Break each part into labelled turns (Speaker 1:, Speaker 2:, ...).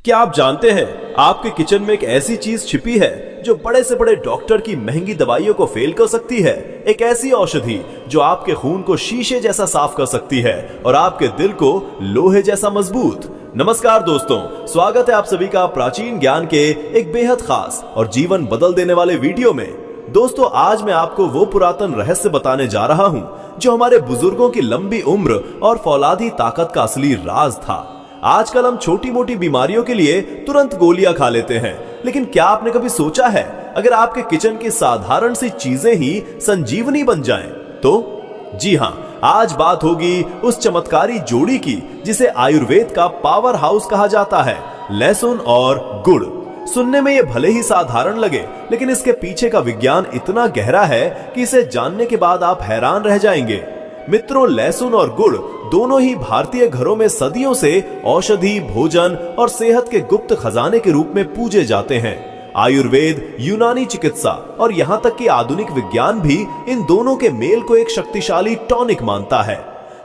Speaker 1: क्या आप जानते हैं आपके किचन में एक ऐसी चीज छिपी है जो बड़े से बड़े डॉक्टर की महंगी दवाइयों को फेल कर सकती है। एक ऐसी औषधि जो आपके खून को शीशे जैसा साफ कर सकती है और आपके दिल को लोहे जैसा मजबूत। नमस्कार दोस्तों, स्वागत है आप सभी का प्राचीन ज्ञान के एक बेहद खास और जीवन बदल देने वाले वीडियो में। दोस्तों, आज मैं आपको वो पुरातन रहस्य बताने जा रहा हूँ जो हमारे बुजुर्गों की लंबी उम्र और फौलादी ताकत का असली राज था। आजकल हम छोटी मोटी बीमारियों के लिए तुरंत गोलियां खा लेते हैं, लेकिन क्या आपने कभी सोचा है अगर आपके किचन की साधारण सी चीजें ही संजीवनी बन जाएं तो? जी हां, आज बात होगी उस चमत्कारी जोड़ी की जिसे आयुर्वेद का पावर हाउस कहा जाता है, लहसुन और गुड़। सुनने में ये भले ही साधारण लगे, लेकिन इसके पीछे का विज्ञान इतना गहरा है कि इसे जानने के बाद आप हैरान रह जाएंगे। मित्रों, लहसुन और गुड़ दोनों ही भारतीय घरों में सदियों से औषधि, भोजन और सेहत के गुप्त खजाने के रूप में पूजे जाते हैं। आयुर्वेद, यूनानी चिकित्सा और यहाँ तक कि आधुनिक विज्ञान भी इन दोनों के मेल को एक शक्तिशाली टॉनिक मानता है।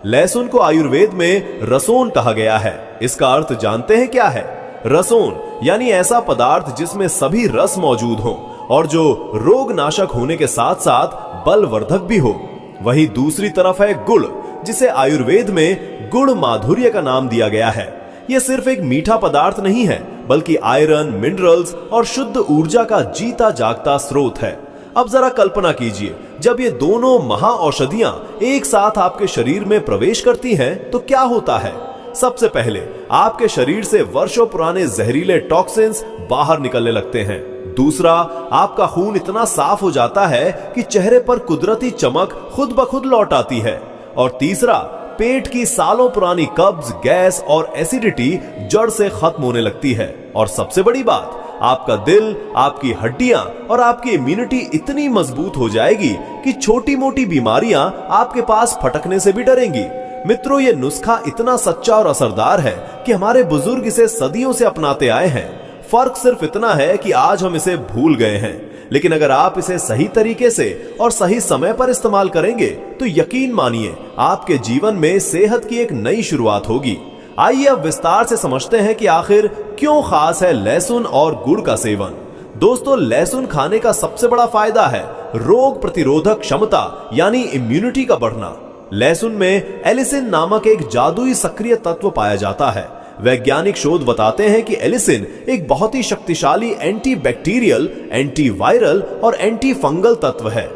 Speaker 1: लहसुन को आयुर्वेद में रसोन कहा गया है। इसका अर्थ जानते हैं क्या है? रसोन यानी ऐसा पदार्थ जिसमें सभी रस मौजूद हो और जो रोग नाशक होने के साथ साथ बलवर्धक भी हो। वहीं दूसरी तरफ है गुड़, जिसे आयुर्वेद में गुड़ माधुर्य का नाम दिया गया है। यह सिर्फ एक मीठा पदार्थ नहीं है, बल्कि आयरन, मिनरल्स और शुद्ध ऊर्जा का जीता जागता स्रोत है। अब जरा कल्पना कीजिए, जब ये दोनों महा औषधियां एक साथ आपके शरीर में प्रवेश करती हैं तो क्या होता है? सबसे पहले आपके शरीर से वर्षों पुराने जहरीले टॉक्सिन्स बाहर निकलने लगते हैं। दूसरा, आपका खून इतना साफ हो जाता है कि चेहरे पर कुदरती चमक खुद ब खुद लौट आती है। और तीसरा, पेट की सालों पुरानी कब्ज, गैस और एसिडिटी जड़ से खत्म होने लगती है। और सबसे बड़ी बात, आपका दिल, आपकी हड्डियां और आपकी इम्यूनिटी इतनी मजबूत हो जाएगी कि छोटी मोटी बीमारियां आपके पास फटकने से भी डरेंगी। मित्रों, ये नुस्खा इतना सच्चा और असरदार है कि हमारे बुजुर्ग इसे सदियों से अपनाते आए हैं। फर्क सिर्फ इतना है कि आज हम इसे भूल गए हैं, लेकिन अगर आप इसे सही तरीके से और सही समय पर इस्तेमाल करेंगे तो यकीन मानिए आपके जीवन में सेहत की एक नई शुरुआत होगी। आइए अब विस्तार से समझते हैं कि आखिर क्यों खास है लहसुन और गुड़ का सेवन। दोस्तों, लहसुन खाने का सबसे बड़ा फायदा है रोग प्रतिरोधक क्षमता यानी इम्यूनिटी का बढ़ना। लहसुन में एलिसिन नामक एक जादुई सक्रिय तत्व पाया जाता है। वैज्ञानिक शोध बताते हैं कि एलिसिन एक बहुत ही शक्तिशाली एंटी बैक्टीरियल, एंटी वायरल और एंटी फंगल तत्व है।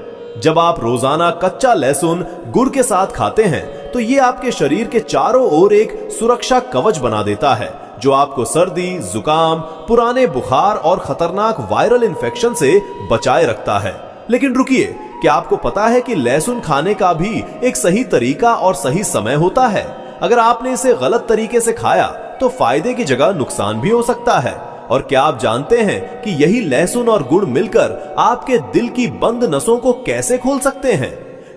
Speaker 1: जब आप रोजाना कच्चा लहसुन गुड़ के साथ खाते हैं तो ये आपके शरीर के चारों ओर एक सुरक्षा कवच बना देता है जो आपको सर्दी, जुकाम, पुराने बुखार और खतरनाक वायरल इन्फेक्शन से बचाए रखता है। लेकिन रुकिए, क्या आपको पता है कि लहसुन खाने का भी एक सही तरीका और सही समय होता है? अगर आपने इसे गलत तरीके से खाया तो फायदे की जगह नुकसान भी हो सकता है। और क्या आप जानते हैं कि यही लहसुन और गुड़ मिलकर आपके दिल की बंद नसों को कैसे खोल सकते हैं?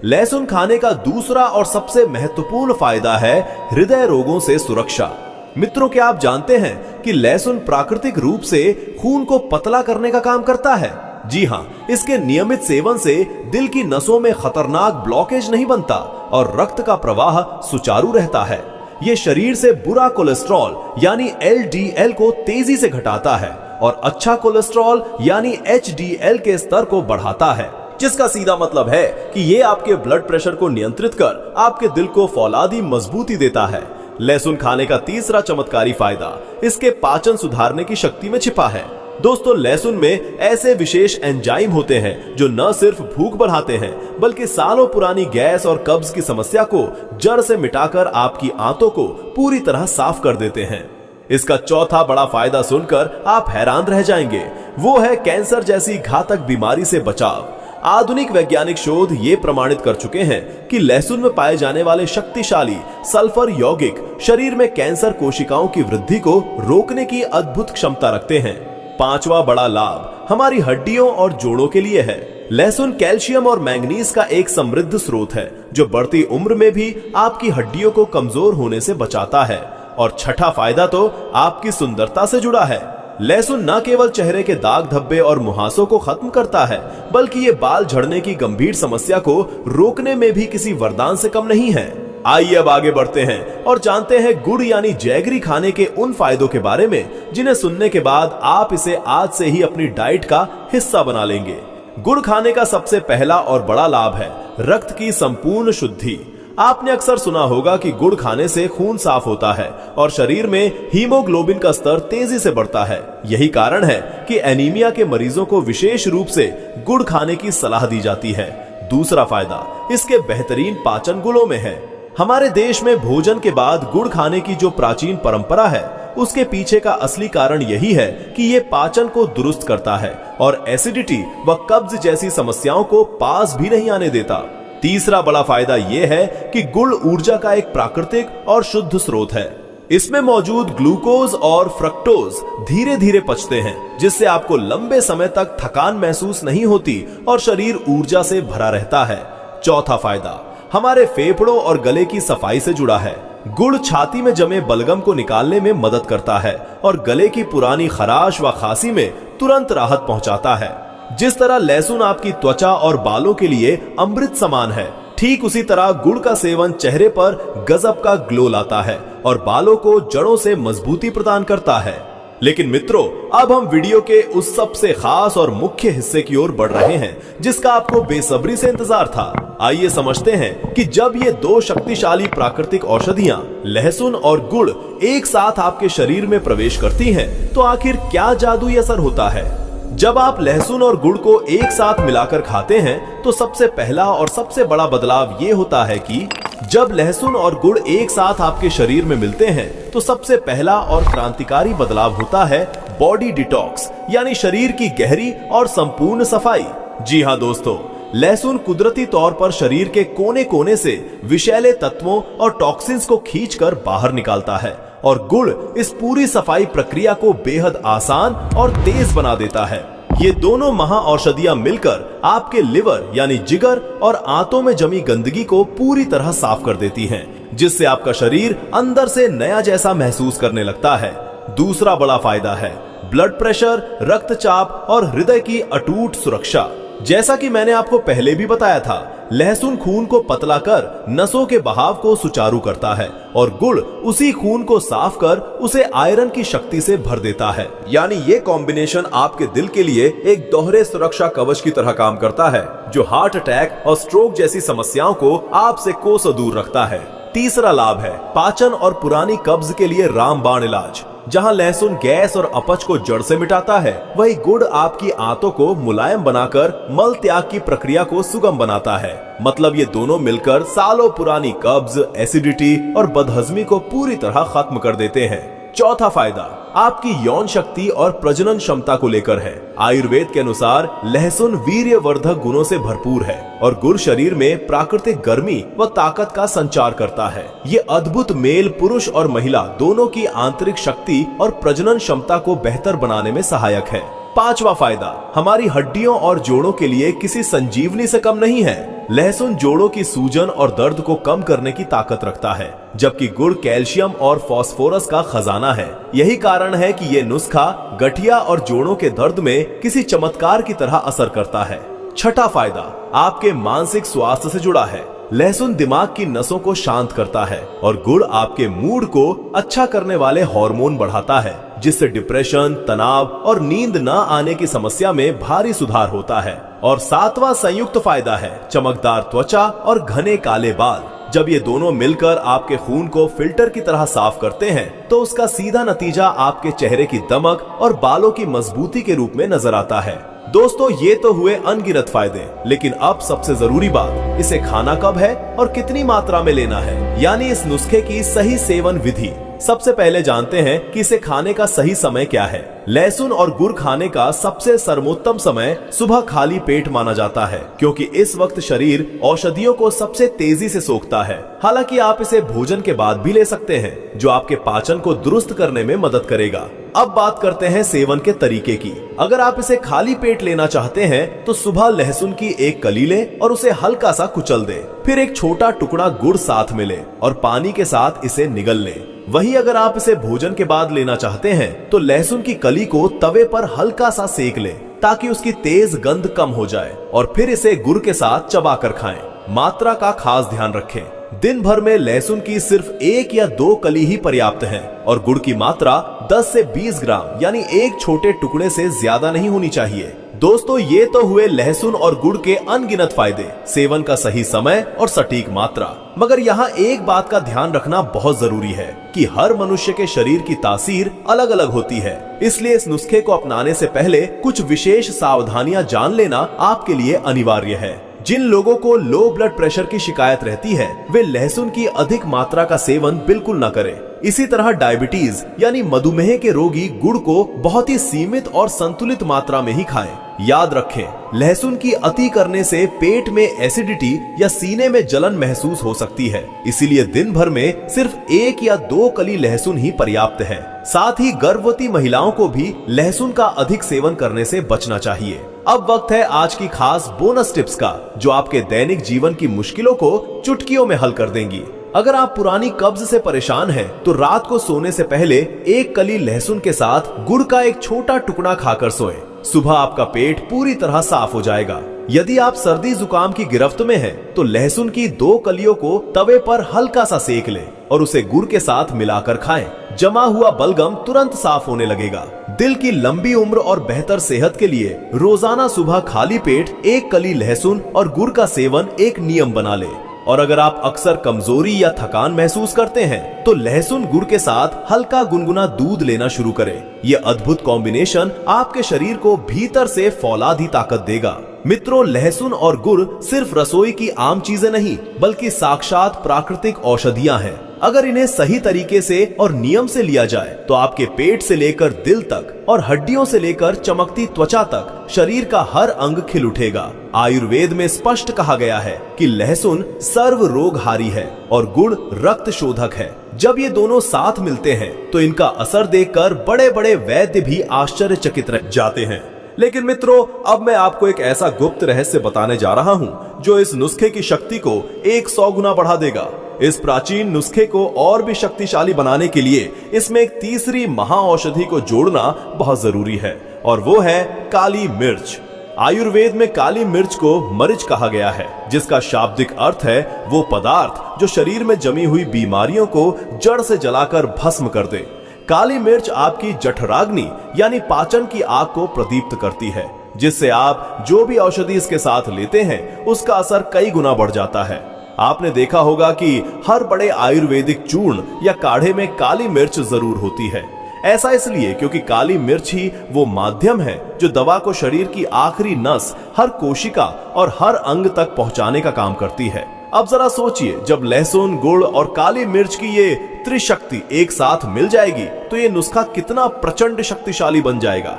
Speaker 1: लहसुन खाने का दूसरा और सबसे महत्वपूर्ण फायदा है हृदय रोगों से सुरक्षा। मित्रों, क्या आप जानते हैं कि लहसुन प्राकृतिक रूप से खून को पतला करने का काम करता है? जी हां, इसके नियमित सेवन से दिल की नसों में खतरनाक ब्लॉकेज नहीं बनता और रक्त का प्रवाह सुचारू रहता है। ये शरीर से बुरा कोलेस्ट्रॉल यानी LDL को तेजी से घटाता है और अच्छा कोलेस्ट्रॉल यानी HDL के स्तर को बढ़ाता है, जिसका सीधा मतलब है कि ये आपके ब्लड प्रेशर को नियंत्रित कर आपके दिल को फौलादी मजबूती देता है। लहसुन खाने का तीसरा चमत्कारी फायदा इसके पाचन सुधारने की शक्ति में छिपा है। दोस्तों, लहसुन में ऐसे विशेष एंजाइम होते हैं जो न सिर्फ भूख बढ़ाते हैं बल्कि सालों पुरानी गैस और कब्ज की समस्या को जड़ से मिटाकर आपकी आंतों को पूरी तरह साफ कर देते हैं। इसका चौथा बड़ा फायदा सुनकर आप हैरान रह जाएंगे, वो है कैंसर जैसी घातक बीमारी से बचाव। आधुनिक वैज्ञानिक शोध ये प्रमाणित कर चुके हैं कि लहसुन में पाए जाने वाले शक्तिशाली सल्फर यौगिक शरीर में कैंसर कोशिकाओं की वृद्धि को रोकने की अद्भुत क्षमता रखते हैं। पांचवा बड़ा लाभ हमारी हड्डियों और जोड़ों के लिए है। लहसुन कैल्शियम और मैंगनीज का एक समृद्ध स्रोत है जो बढ़ती उम्र में भी आपकी हड्डियों को कमजोर होने से बचाता है। और छठा फायदा तो आपकी सुंदरता से जुड़ा है। लहसुन न केवल चेहरे के दाग धब्बे और मुहासों को खत्म करता है, बल्कि ये बाल झड़ने की गंभीर समस्या को रोकने में भी किसी वरदान से कम नहीं है। आइए अब आगे बढ़ते हैं और जानते हैं गुड़ यानी जैगरी खाने के उन फायदों के बारे में जिन्हें सुनने के बाद आप इसे आज से ही अपनी डाइट का हिस्सा बना लेंगे। गुड़ खाने का सबसे पहला और बड़ा लाभ है रक्त की संपूर्ण शुद्धि। आपने अक्सर सुना होगा कि गुड़ खाने से खून साफ होता है और शरीर में हीमोग्लोबिन का स्तर तेजी से बढ़ता है। यही कारण है कि एनीमिया के मरीजों को विशेष रूप से गुड़ खाने की सलाह दी जाती है। दूसरा फायदा इसके बेहतरीन पाचन गुणों में है। हमारे देश में भोजन के बाद गुड़ खाने की जो प्राचीन परंपरा है उसके पीछे का असली कारण यही है कि ये पाचन को दुरुस्त करता है और एसिडिटी व कब्ज जैसी समस्याओं को पास भी नहीं आने देता। तीसरा बड़ा फायदा यह है कि गुड़ ऊर्जा का एक प्राकृतिक और शुद्ध स्रोत है। इसमें मौजूद ग्लूकोज और फ्रक्टोज धीरे धीरे पचते हैं जिससे आपको लंबे समय तक थकान महसूस नहीं होती और शरीर ऊर्जा से भरा रहता है। चौथा फायदा हमारे फेफड़ों और गले की सफाई से जुड़ा है। गुड़ छाती में जमे बलगम को निकालने में मदद करता है और गले की पुरानी खराश व खांसी में तुरंत राहत पहुंचाता है। जिस तरह लहसुन आपकी त्वचा और बालों के लिए अमृत समान है, ठीक उसी तरह गुड़ का सेवन चेहरे पर गजब का ग्लो लाता है और बालों को जड़ों से मजबूती प्रदान करता है। लेकिन मित्रों, अब हम वीडियो के उस सबसे खास और मुख्य हिस्से की ओर बढ़ रहे हैं जिसका आपको बेसब्री से इंतजार था। आइए समझते हैं कि जब ये दो शक्तिशाली प्राकृतिक औषधियां लहसुन और गुड़ एक साथ आपके शरीर में प्रवेश करती हैं, तो आखिर क्या जादुई असर होता है। जब आप लहसुन और गुड़ को एक साथ मिलाकर खाते हैं तो सबसे पहला और सबसे बड़ा बदलाव ये होता है कि जब लहसुन और गुड़ एक साथ आपके शरीर में मिलते हैं तो सबसे पहला और क्रांतिकारी बदलाव होता है बॉडी डिटॉक्स यानी शरीर की गहरी और संपूर्ण सफाई। जी हाँ दोस्तों, लहसुन कुदरती तौर पर शरीर के कोने कोने से विषैले तत्वों और टॉक्सिन्स को खींचकर बाहर निकालता है और गुड़ इस पूरी सफाई प्रक्रिया को बेहद आसान और तेज बना देता है। ये दोनों महा औषधियां मिलकर आपके लिवर यानी जिगर और आंतों में जमी गंदगी को पूरी तरह साफ कर देती हैं, जिससे आपका शरीर अंदर से नया जैसा महसूस करने लगता है। दूसरा बड़ा फायदा है ब्लड प्रेशर, रक्तचाप और हृदय की अटूट सुरक्षा। जैसा कि मैंने आपको पहले भी बताया था, लहसुन खून को पतला कर नसों के बहाव को सुचारू करता है और गुड़ उसी खून को साफ कर उसे आयरन की शक्ति से भर देता है। यानी ये कॉम्बिनेशन आपके दिल के लिए एक दोहरे सुरक्षा कवच की तरह काम करता है जो हार्ट अटैक और स्ट्रोक जैसी समस्याओं को आपसे कोसों दूर रखता है। तीसरा लाभ है पाचन और पुरानी कब्ज के लिए रामबाण इलाज। जहां लहसुन गैस और अपच को जड़ से मिटाता है, वही गुड़ आपकी आंतों को मुलायम बनाकर मल त्याग की प्रक्रिया को सुगम बनाता है। मतलब ये दोनों मिलकर सालों पुरानी कब्ज, एसिडिटी और बदहजमी को पूरी तरह खत्म कर देते हैं। चौथा फायदा आपकी यौन शक्ति और प्रजनन क्षमता को लेकर है। आयुर्वेद के अनुसार लहसुन वीर्यवर्धक गुणों से भरपूर है और गुड़ शरीर में प्राकृतिक गर्मी व ताकत का संचार करता है। ये अद्भुत मेल पुरुष और महिला दोनों की आंतरिक शक्ति और प्रजनन क्षमता को बेहतर बनाने में सहायक है। पांचवा फायदा हमारी हड्डियों और जोड़ों के लिए किसी संजीवनी से कम नहीं है। लहसुन जोड़ों की सूजन और दर्द को कम करने की ताकत रखता है, जबकि गुड़ कैल्शियम और फास्फोरस का खजाना है। यही कारण है कि ये नुस्खा गठिया और जोड़ों के दर्द में किसी चमत्कार की तरह असर करता है। छठा फायदा आपके मानसिक स्वास्थ्य से जुड़ा है। लहसुन दिमाग की नसों को शांत करता है और गुड़ आपके मूड को अच्छा करने वाले हार्मोन बढ़ाता है, जिससे डिप्रेशन, तनाव और नींद न आने की समस्या में भारी सुधार होता है। और सातवां संयुक्त फायदा है चमकदार त्वचा और घने काले बाल। जब ये दोनों मिलकर आपके खून को फिल्टर की तरह साफ करते हैं तो उसका सीधा नतीजा आपके चेहरे की दमक और बालों की मजबूती के रूप में नजर आता है। दोस्तों, ये तो हुए अनगिनत फायदे, लेकिन अब सबसे जरूरी बात, इसे खाना कब है और कितनी मात्रा में लेना है, यानी इस नुस्खे की सही सेवन विधि। सबसे पहले जानते हैं कि इसे खाने का सही समय क्या है। लहसुन और गुड़ खाने का सबसे सर्वोत्तम समय सुबह खाली पेट माना जाता है, क्योंकि इस वक्त शरीर औषधियों को सबसे तेजी से सोखता है। हालांकि आप इसे भोजन के बाद भी ले सकते हैं, जो आपके पाचन को दुरुस्त करने में मदद करेगा। अब बात करते हैं सेवन के तरीके की। अगर आप इसे खाली पेट लेना चाहते हैं तो सुबह लहसुन की एक कली लें और उसे हल्का सा कुचल दें। फिर एक छोटा टुकड़ा गुड़ साथ में लें और पानी के साथ इसे निगल लें। वहीं अगर आप इसे भोजन के बाद लेना चाहते हैं तो लहसुन की कली को तवे पर हल्का सा सेक लें ताकि उसकी तेज गंध कम हो जाए और फिर इसे गुड़ के साथ चबाकर खाएं। मात्रा का खास ध्यान रखें। दिन भर में लहसुन की सिर्फ 1 या 2 कली ही पर्याप्त है और गुड़ की मात्रा 10 से 20 ग्राम यानी एक छोटे टुकड़े से ज्यादा नहीं होनी चाहिए। दोस्तों, ये तो हुए लहसुन और गुड़ के अनगिनत फायदे, सेवन का सही समय और सटीक मात्रा। मगर यहाँ एक बात का ध्यान रखना बहुत जरूरी है कि हर मनुष्य के शरीर की तासीर अलग अलग होती है, इसलिए इस नुस्खे को अपनाने से पहले कुछ विशेष सावधानियां जान लेना आपके लिए अनिवार्य है। जिन लोगों को लो ब्लड प्रेशर की शिकायत रहती है वे लहसुन की अधिक मात्रा का सेवन बिल्कुल न करें। इसी तरह डायबिटीज यानी मधुमेह के रोगी गुड़ को बहुत ही सीमित और संतुलित मात्रा में ही खाएं। याद रखें, लहसुन की अति करने से पेट में एसिडिटी या सीने में जलन महसूस हो सकती है, इसीलिए दिन भर में सिर्फ 1 या 2 कली लहसुन ही पर्याप्त है। साथ ही गर्भवती महिलाओं को भी लहसुन का अधिक सेवन करने से बचना चाहिए। अब वक्त है आज की खास बोनस टिप्स का, जो आपके दैनिक जीवन की मुश्किलों को चुटकियों में हल कर देंगी। अगर आप पुरानी कब्ज से परेशान हैं, तो रात को सोने से पहले 1 कली लहसुन के साथ गुड़ का एक छोटा टुकड़ा खाकर सोएं। सुबह आपका पेट पूरी तरह साफ हो जाएगा। यदि आप सर्दी जुकाम की गिरफ्त में हैं, तो लहसुन की 2 कलियों को तवे पर हल्का सा सेक लें और उसे गुड़ के साथ मिलाकर खाएं। जमा हुआ बलगम तुरंत साफ होने लगेगा। दिल की लंबी उम्र और बेहतर सेहत के लिए रोजाना सुबह खाली पेट 1 कली लहसुन और गुड़ का सेवन एक नियम बना ले। और अगर आप अक्सर कमजोरी या थकान महसूस करते हैं, तो लहसुन गुड़ के साथ हल्का गुनगुना दूध लेना शुरू करें। ये अद्भुत कॉम्बिनेशन आपके शरीर को भीतर से फौलादी ताकत देगा। मित्रों, लहसुन और गुड़ सिर्फ रसोई की आम चीजें नहीं, बल्कि साक्षात प्राकृतिक औषधियां हैं। अगर इन्हें सही तरीके से और नियम से लिया जाए, तो आपके पेट से लेकर दिल तक और हड्डियों से लेकर चमकती त्वचा तक शरीर का हर अंग खिल उठेगा। आयुर्वेद में स्पष्ट कहा गया है कि लहसुन सर्व रोगहारी है और गुड़ रक्त शोधक है। जब ये दोनों साथ मिलते हैं, तो इनका असर देखकर बड़े बड़े वैद्य भी आश्चर्यचकित रह जाते हैं। लेकिन मित्रों, अब मैं आपको एक ऐसा गुप्त रहस्य बताने जा रहा हूँ जो इस नुस्खे की शक्ति को 100 गुना बढ़ा देगा। इस प्राचीन नुस्खे को और भी शक्तिशाली बनाने के लिए इसमें एक तीसरी महाऔषधि को जोड़ना बहुत जरूरी है, और वो है काली मिर्च। आयुर्वेद में काली मिर्च को मरिच कहा गया है, जिसका शाब्दिक अर्थ है वो पदार्थ जो शरीर में जमी हुई बीमारियों को जड़ से जलाकर भस्म कर दे। काली मिर्च आपकी जठराग्नि यानी पाचन की आग को प्रदीप्त करती है, जिससे आप जो भी औषधि इसके साथ लेते हैं उसका असर कई गुना बढ़ जाता है। आपने देखा होगा कि हर बड़े आयुर्वेदिक चूर्ण या काढ़े में काली मिर्च जरूर होती है। ऐसा इसलिए क्योंकि काली मिर्च ही वो माध्यम है जो दवा को शरीर की आखिरी नस, हर कोशिका और हर अंग तक पहुंचाने का काम करती है। अब जरा सोचिए, जब लहसुन, गुड़ और काली मिर्च की ये त्रिशक्ति एक साथ मिल जाएगी, तो ये नुस्खा कितना प्रचंड शक्तिशाली बन जाएगा।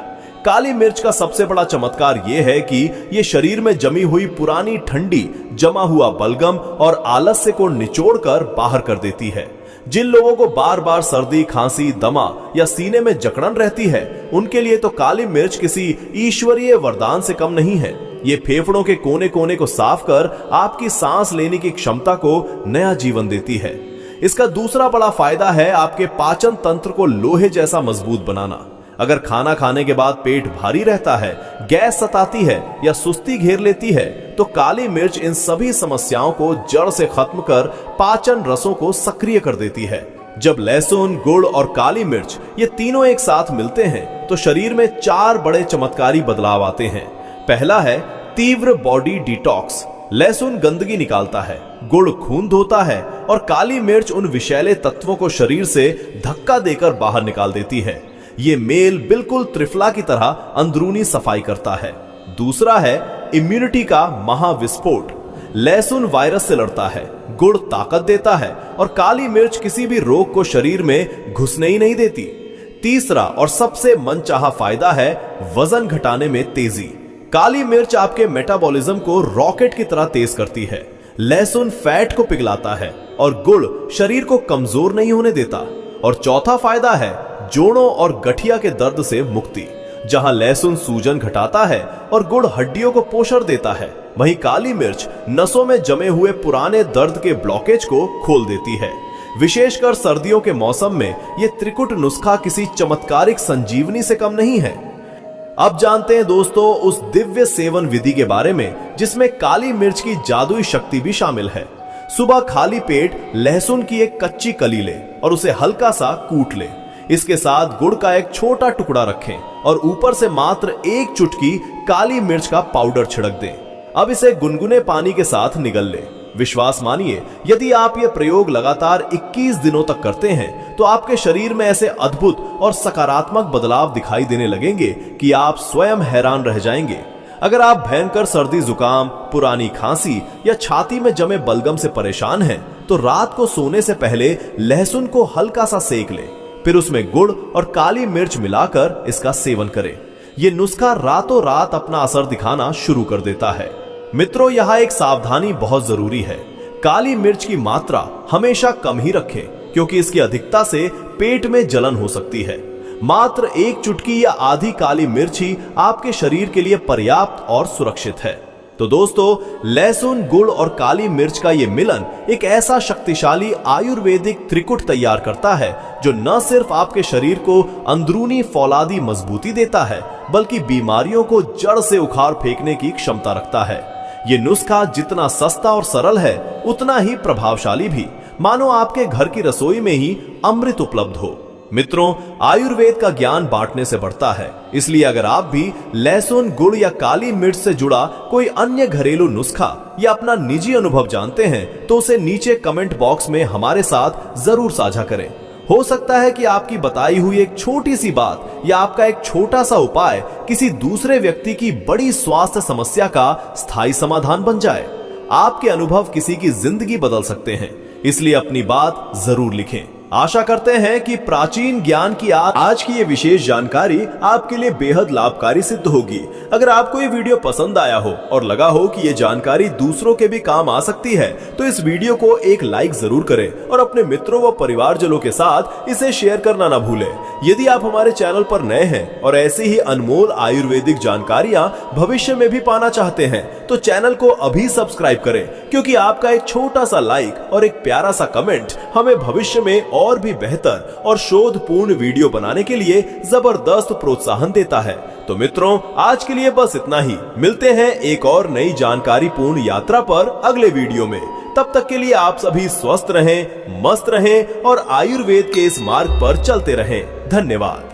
Speaker 1: काली मिर्च का सबसे बड़ा चमत्कार ये है कि ये शरीर में जमी हुई पुरानी ठंडी, जमा हुआ बलगम और आलस्य को निचोड़कर बाहर कर देती है। जिन लोगों को बार बार सर्दी, खांसी, दमा या सीने में जकड़न रहती है, उनके लिए तो काली मिर्च किसी ईश्वरीय वरदान से कम नहीं है। ये फेफड़ों के कोने कोने को साफ कर आपकी सांस लेने की क्षमता को नया जीवन देती है। इसका दूसरा बड़ा फायदा है आपके पाचन तंत्र को लोहे जैसा मजबूत बनाना। अगर खाना खाने के बाद पेट भारी रहता है, गैस सताती है या सुस्ती घेर लेती है, तो काली मिर्च इन सभी समस्याओं को जड़ से खत्म कर पाचन रसों को सक्रिय कर देती है। जब लहसुन, गुड़ और काली मिर्च ये तीनों एक साथ मिलते हैं, तो शरीर में 4 बड़े चमत्कारी बदलाव आते हैं। पहला है तीव्र बॉडी डिटॉक्स। लहसुन गंदगी निकालता है, गुड़ खून धोता है और काली मिर्च उन विषैले तत्वों को शरीर से धक्का देकर बाहर निकाल देती है। ये मेल बिल्कुल त्रिफला की तरह अंदरूनी सफाई करता है। दूसरा है इम्यूनिटी का महाविस्फोट। लहसुन वायरस से लड़ता है, गुड़ ताकत देता है और काली मिर्च किसी भी रोग को शरीर में घुसने ही नहीं देती। तीसरा और सबसे मनचाहा फायदा है वजन घटाने में तेजी। काली मिर्च आपके मेटाबॉलिज्म को रॉकेट की तरह तेज करती है। लहसुन फैट को पिघलाता है और गुड़ शरीर को कमजोर नहीं होने देता। और चौथा फायदा है जोड़ों और गठिया के दर्द से मुक्ति। जहां लहसुन सूजन घटाता है और गुड़ हड्डियों को पोषण देता है, वहीं काली मिर्च नसों में जमे हुए पुराने दर्द के ब्लॉकेज को खोल देती है। विशेषकर सर्दियों के मौसम में यह त्रिकुट नुस्खा किसी चमत्कारिक संजीवनी से कम नहीं है। अब जानते हैं दोस्तों उस दिव्य सेवन विधि के बारे में जिसमें काली मिर्च की जादुई शक्ति भी शामिल है। सुबह खाली पेट लहसुन की एक कच्ची कली ले और उसे हल्का सा कूट ले। इसके साथ गुड़ का एक छोटा टुकड़ा रखें और ऊपर से मात्र 1 चुटकी काली मिर्च का पाउडर छिड़क दें। अब इसे गुनगुने पानी के साथ निगल ले। विश्वास मानिए, यदि आप ये प्रयोग लगातार 21 दिनों तक करते हैं तो आपके शरीर में ऐसे अद्भुत और सकारात्मक बदलाव दिखाई देने लगेंगे कि आप स्वयं हैरान रह जाएंगे। अगर आप भयंकर सर्दी जुकाम, पुरानी खांसी या छाती में जमे बलगम से परेशान हैं, तो रात को सोने से पहले लहसुन को हल्का सा सेक लें, फिर उसमें गुड़ और काली मिर्च मिलाकर इसका सेवन करें। यह नुस्खा रातों रात अपना असर दिखाना शुरू कर देता है। मित्रों, यहाँ एक सावधानी बहुत जरूरी है। काली मिर्च की मात्रा हमेशा कम ही रखें, क्योंकि इसकी अधिकता से पेट में जलन हो सकती है। मात्र 1 चुटकी या आधी काली मिर्च ही आपके शरीर के लिए पर्याप्त और सुरक्षित है। तो दोस्तों, लहसुन, गुड़ और काली मिर्च का यह मिलन एक ऐसा शक्तिशाली आयुर्वेदिक त्रिकुट तैयार करता है जो न सिर्फ आपके शरीर को अंदरूनी फौलादी मजबूती देता है, बल्कि बीमारियों को जड़ से उखाड़ फेंकने की क्षमता रखता है। ये नुस्खा जितना सस्ता और सरल है, उतना ही प्रभावशाली भी। मानो आपके घर की रसोई में ही अमृत उपलब्ध हो। मित्रों, आयुर्वेद का ज्ञान बांटने से बढ़ता है, इसलिए अगर आप भी लहसुन, गुड़ या काली मिर्च से जुड़ा कोई अन्य घरेलू नुस्खा या अपना निजी अनुभव जानते हैं तो उसे नीचे कमेंट बॉक्स में हमारे साथ जरूर साझा करें। हो सकता है कि आपकी बताई हुई एक छोटी सी बात या आपका एक छोटा सा उपाय किसी दूसरे व्यक्ति की बड़ी स्वास्थ्य समस्या का स्थायी समाधान बन जाए। आपके अनुभव किसी की जिंदगी बदल सकते हैं, इसलिए अपनी बात जरूर लिखें। आशा करते हैं कि प्राचीन ज्ञान की आज की ये विशेष जानकारी आपके लिए बेहद लाभकारी सिद्ध होगी। अगर आपको ये वीडियो पसंद आया हो और लगा हो कि ये जानकारी दूसरों के भी काम आ सकती है, तो इस वीडियो को एक लाइक जरूर करें और अपने मित्रों व परिवारजनों के साथ इसे शेयर करना ना भूलें। यदि आप हमारे चैनल पर नए हैं और ऐसी ही अनमोल आयुर्वेदिक जानकारियां भविष्य में भी पाना चाहते हैं, तो चैनल को अभी सब्सक्राइब करें, क्योंकि आपका एक छोटा सा लाइक और एक प्यारा सा कमेंट हमें भविष्य में और भी बेहतर और शोधपूर्ण वीडियो बनाने के लिए जबरदस्त प्रोत्साहन देता है। तो मित्रों, आज के लिए बस इतना ही। मिलते हैं एक और नई जानकारी पूर्ण यात्रा पर अगले वीडियो में। तब तक के लिए आप सभी स्वस्थ रहें, मस्त रहें और आयुर्वेद के इस मार्ग पर चलते रहें। धन्यवाद।